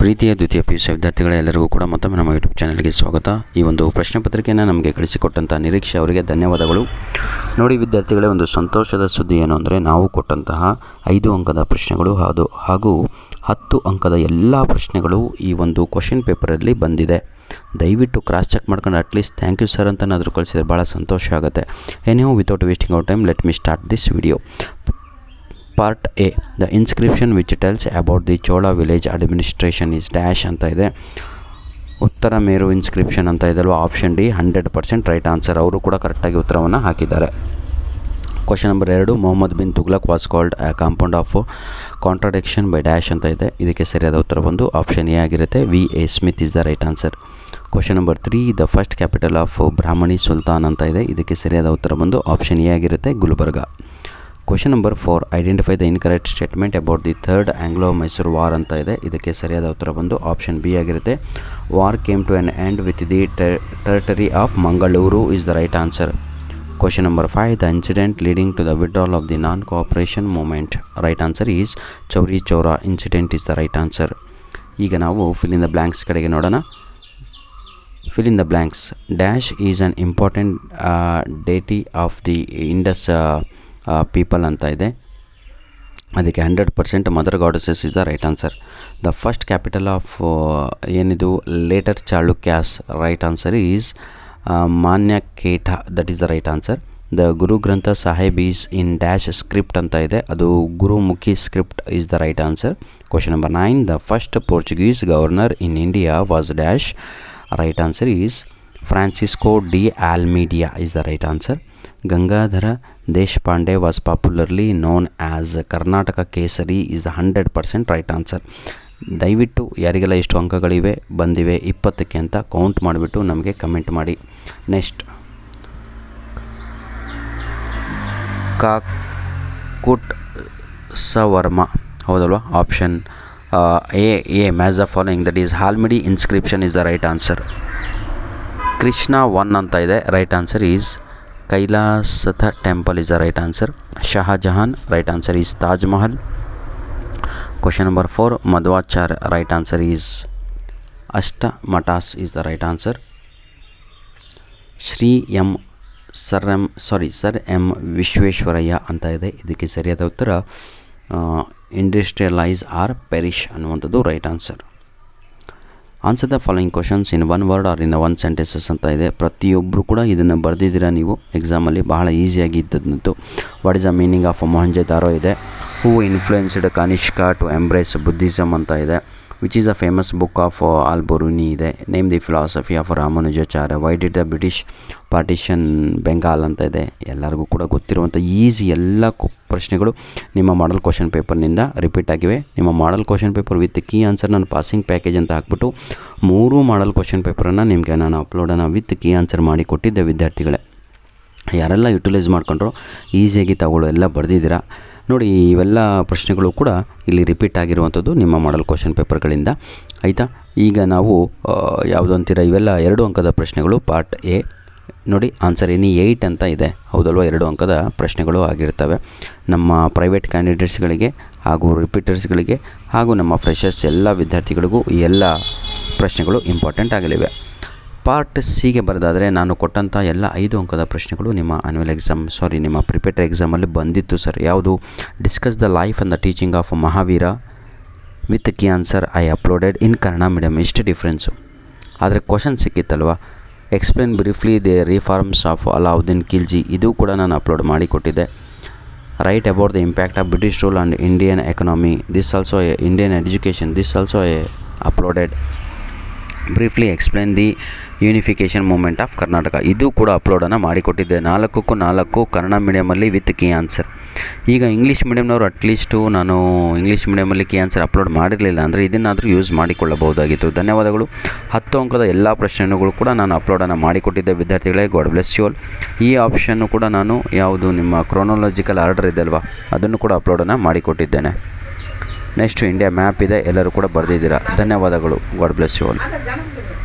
ಪ್ರೀತಿಯ ದ್ವಿತೀಯ PUC ವಿದ್ಯಾರ್ಥಿಗಳ ಎಲ್ಲರಿಗೂ ಕೂಡ ಮತ್ತೊಮ್ಮೆ ನಮ್ಮ ಯೂಟ್ಯೂಬ್ ಚಾನಲ್ಗೆ ಸ್ವಾಗತ. ಈ ಒಂದು ಪ್ರಶ್ನೆ ಪತ್ರಿಕೆಯನ್ನು ನಮಗೆ ಕಳಿಸಿಕೊಟ್ಟಂಥ ನಿರೀಕ್ಷೆ ಅವರಿಗೆ ಧನ್ಯವಾದಗಳು. ನೋಡಿ ವಿದ್ಯಾರ್ಥಿಗಳೇ, ಒಂದು ಸಂತೋಷದ ಸುದ್ದಿ ಏನು ಅಂದರೆ ನಾವು ಕೊಟ್ಟಂತಹ 5 ಅಂಕದ ಪ್ರಶ್ನೆಗಳು ಹಾಗೂ 10 ಅಂಕದ ಎಲ್ಲ ಪ್ರಶ್ನೆಗಳು ಈ ಒಂದು ಕ್ವಶನ್ ಪೇಪರಲ್ಲಿ ಬಂದಿದೆ. ದಯವಿಟ್ಟು ಕ್ರಾಸ್ ಚೆಕ್ ಮಾಡ್ಕೊಂಡು ಅಟ್ಲೀಸ್ಟ್ ಥ್ಯಾಂಕ್ ಯು ಸರ್ ಅಂತನಾದರೂ ಕಳಿಸಿದರೆ ಭಾಳ ಸಂತೋಷ ಆಗುತ್ತೆ. Anyhow, without wasting out time, let me start this video. Part A, the inscription which tells about the Chola village administration is dash ಅಂತ ಇದೆ. ಉತ್ತರ ಮೇರು ಇನ್ಸ್ಕ್ರಿಪ್ಷನ್ ಅಂತ ಇದಲ್ವ, ಆಪ್ಷನ್ ಡಿ 100% ರೈಟ್ ಆನ್ಸರ್. ಅವರು ಕೂಡ ಕರೆಕ್ಟಾಗಿ ಉತ್ತರವನ್ನು ಹಾಕಿದ್ದಾರೆ. Question number 2, Mohammed bin Tughlaq was called a compound of contradiction by dash ಅಂತ ಇದೆ. ಇದಕ್ಕೆ ಸರಿಯಾದ ಉತ್ತರ ಬಂದು ಆಪ್ಷನ್ ಎ ಆಗಿರುತ್ತೆ. VA Smith is the right answer. Question number 3, the first capital of Bahmani sultan ಅಂತ ಇದೆ. ಇದಕ್ಕೆ ಸರಿಯಾದ ಉತ್ತರ ಬಂದು ಆಪ್ಷನ್ ಎ ಆಗಿರುತ್ತೆ, Gulbarga. Question number 4, identify the incorrect statement about the third ಆಂಗ್ಲೋ-ಮೈಸೂರು war ಅಂತ ಇದೆ. ಇದಕ್ಕೆ ಸರಿಯಾದ ಉತ್ತರ ಬಂದು ಆಪ್ಷನ್ ಬಿ ಆಗಿರುತ್ತೆ. War came to N end with the territory of Mangaluru is the right answer. Question number 5, the incident leading to the withdrawal of the non cooperation movement. Right answer is Chauri Chaura incident is the right answer. ಈಗ ನಾವು fill in the blanks ಕಡೆಗೆ ನೋಡೋಣ. Fill in the blanks. Dash is an important ಡೇಟಿ of the Indus people ಅಂತ ಇದೆ. ಅದಕ್ಕೆ 100% mother goddesses is the right answer. The first capital of ಏನಿದು later Chalukyas. Right answer is Manyakheta, that is the right answer. The Guru Granth Sahib is in dash script ಅಂತ ಇದೆ. ಅದು Gurmukhi script is the right answer. Question number 9, the first Portuguese governor in India was dash. Right answer is Francisco de Almeida is the right answer. Gangadhar Deshpande was popularly known as Karnataka ಕೇಸರಿ is the 100% right answer. ದಯವಿಟ್ಟು ಯಾರಿಗೆಲ್ಲ ಎಷ್ಟು ಅಂಕಗಳಿವೆ ಬಂದಿವೆ 20ಕ್ಕೆ ಅಂತ count ಮಾಡಿಬಿಟ್ಟು ನಮಗೆ comment ಮಾಡಿ. Next, Kakusthavarma ಹೌದಲ್ವಾ? Option A match the following, that is Halmidi inscription is the right answer. Krishna 1 ಅಂತ ಇದೆ. Right answer is Kailasanatha temple is the right answer. Shahjahan. Right answer is Taj Mahal. Question number 4, Madhvacharya. Right answer is Ashta Mathas is the right answer. Sir M Visvesvaraya ಅಂತ ಇದೆ. ಇದಕ್ಕೆ ಸರಿಯಾದ ಉತ್ತರ industrialise or perish ಅನ್ನುವಂಥದ್ದು right answer. Answer the following questions in 1 word or in 1 sentences ಅಂತ ಇದೆ. ಪ್ರತಿಯೊಬ್ಬರು ಕೂಡ ಇದನ್ನು ಬರೆದಿದ್ದೀರಾ ನೀವು ಎಕ್ಸಾಮಲ್ಲಿ, ಬಹಳ ಈಸಿಯಾಗಿ ಇದ್ದದ್ದು. What is the meaning of Mohenjodaro ಇದೆ. Who influenced Kanishka to embrace Buddhism ಅಂತ ಇದೆ. Which is a famous book of Alberuni ಇದೆ. Name the philosophy of Ramanujacharya. Why did the British partition Bengal ಅಂತ ಇದೆ. ಎಲ್ಲರಿಗೂ ಕೂಡ ಗೊತ್ತಿರುವಂಥ ಈಸಿ ಎಲ್ಲ ಪ್ರಶ್ನೆಗಳು ನಿಮ್ಮ ಮಾಡಲ್ ಕ್ವಶನ್ ಪೇಪರ್ನಿಂದ ರಿಪೀಟ್ ಆಗಿವೆ. ನಿಮ್ಮ model question paper with key answer ನಾನು ಪಾಸಿಂಗ್ ಪ್ಯಾಕೇಜ್ ಅಂತ ಹಾಕ್ಬಿಟ್ಟು 3 ಮಾಡಲ್ ಕ್ವಶನ್ ಪೇಪರನ್ನು ನಿಮಗೆ ನಾನು ಅಪ್ಲೋಡನ್ನು ವಿತ್ ಕೀ ಆನ್ಸರ್ ಮಾಡಿ ಕೊಟ್ಟಿದ್ದೆ ವಿದ್ಯಾರ್ಥಿಗಳೇ. ಯಾರೆಲ್ಲ ಯುಟಿಲೈಸ್ ಮಾಡ್ಕೊಂಡ್ರು ಈಸಿಯಾಗಿ ತಗೊಳ್ಳೋ ಎಲ್ಲ ಬರೆದಿದ್ದೀರಾ ನೋಡಿ. ಇವೆಲ್ಲ ಪ್ರಶ್ನೆಗಳು ಕೂಡ ಇಲ್ಲಿ ರಿಪೀಟ್ ಆಗಿರುವಂಥದ್ದು ನಿಮ್ಮ ಮಾಡಲ್ ಕ್ವಶನ್ ಪೇಪರ್ಗಳಿಂದ, ಆಯಿತಾ? ಈಗ ನಾವು ಯಾವುದು ಅಂತೀರ, ಇವೆಲ್ಲ 2 ಅಂಕದ ಪ್ರಶ್ನೆಗಳು. ಪಾರ್ಟ್ ಎ ನೋಡಿ, ಆನ್ಸರ್ ಎನಿ 8 ಅಂತ ಇದೆ. ಹೌದಲ್ವ? 2 ಅಂಕದ ಪ್ರಶ್ನೆಗಳು ಆಗಿರ್ತವೆ. ನಮ್ಮ ಪ್ರೈವೇಟ್ ಕ್ಯಾಂಡಿಡೇಟ್ಸ್ಗಳಿಗೆ ಹಾಗೂ ರಿಪೀಟರ್ಸ್ಗಳಿಗೆ ಹಾಗೂ ನಮ್ಮ ಫ್ರೆಷರ್ಸ್ ಎಲ್ಲ ವಿದ್ಯಾರ್ಥಿಗಳಿಗೂ ಈ ಎಲ್ಲ ಪ್ರಶ್ನೆಗಳು ಇಂಪಾರ್ಟೆಂಟ್ ಆಗಲಿವೆ. ಪಾರ್ಟ್ ಸಿಗೆ ಬರೋದಾದರೆ, ನಾನು ಕೊಟ್ಟಂಥ ಎಲ್ಲ 5 ಅಂಕದ ಪ್ರಶ್ನೆಗಳು ನಿಮ್ಮ ಆನ್ಯುವಲ್ ಎಕ್ಸಾಮ್ ನಿಮ್ಮ ಪ್ರಿಪೇಟರ್ ಎಕ್ಸಾಮಲ್ಲಿ ಬಂದಿತ್ತು ಸರ್. ಯಾವುದು? Discuss the life and the teaching of Mahavira with key answer I uploaded in Kannada medium. ಇಷ್ಟು ಡಿಫ್ರೆನ್ಸು. ಆದರೆ ಕ್ವಶನ್ ಸಿಕ್ಕಿತ್ತಲ್ವ, explain briefly the reforms of Alauddin Khilji, ಇದು ಕೂಡ ನಾನು ಅಪ್ಲೋಡ್ ಮಾಡಿ ಕೊಟ್ಟಿದ್ದೆ. Write about the impact of British rule and Indian economy, this also Indian education, this also uploaded. Briefly explain the unification movement of Karnataka, ಇದು ಕೂಡ ಅಪ್ಲೋಡನ್ನು ಮಾಡಿಕೊಟ್ಟಿದ್ದೆ. 4ಕ್ಕೂ 4 ಕನ್ನಡ ಮೀಡಿಯಮಲ್ಲಿ ವಿತ್ ಕೀ ಆನ್ಸರ್. ಈಗ ಇಂಗ್ಲೀಷ್ ಮೀಡಿಯಮ್ನವರು ಅಟ್ಲೀಸ್ಟು ನಾನು ಇಂಗ್ಲೀಷ್ ಮೀಡಿಯಮಲ್ಲಿ ಕೀ ಆನ್ಸರ್ ಅಪ್ಲೋಡ್ ಮಾಡಿರಲಿಲ್ಲ ಅಂದರೆ ಇದನ್ನಾದರೂ use ಮಾಡಿಕೊಳ್ಳಬಹುದಾಗಿತ್ತು. ಧನ್ಯವಾದಗಳು. 10 ಅಂಕದ ಎಲ್ಲ ಪ್ರಶ್ನೆಗಳು ಕೂಡ ನಾನು ಅಪ್ಲೋಡನ್ನು ಮಾಡಿಕೊಟ್ಟಿದ್ದೆ ವಿದ್ಯಾರ್ಥಿಗಳೇ. God bless you all. ಈ ಆಪ್ಷನ್ನು ಕೂಡ ನಾನು ಯಾವುದು ನಿಮ್ಮ ಕ್ರೋನಾಲಜಿಕಲ್ ಆರ್ಡರ್ ಇದೆ ಅಲ್ವಾ, ಅದನ್ನು ಕೂಡ ಅಪ್ಲೋಡನ್ನು ಮಾಡಿಕೊಟ್ಟಿದ್ದೇನೆ. ನೆಕ್ಸ್ಟು ಇಂಡಿಯಾ ಮ್ಯಾಪ್ ಇದೆ, ಎಲ್ಲರೂ ಕೂಡ ಬರೆದಿದ್ದೀರಾ. ಧನ್ಯವಾದಗಳು. God bless you all.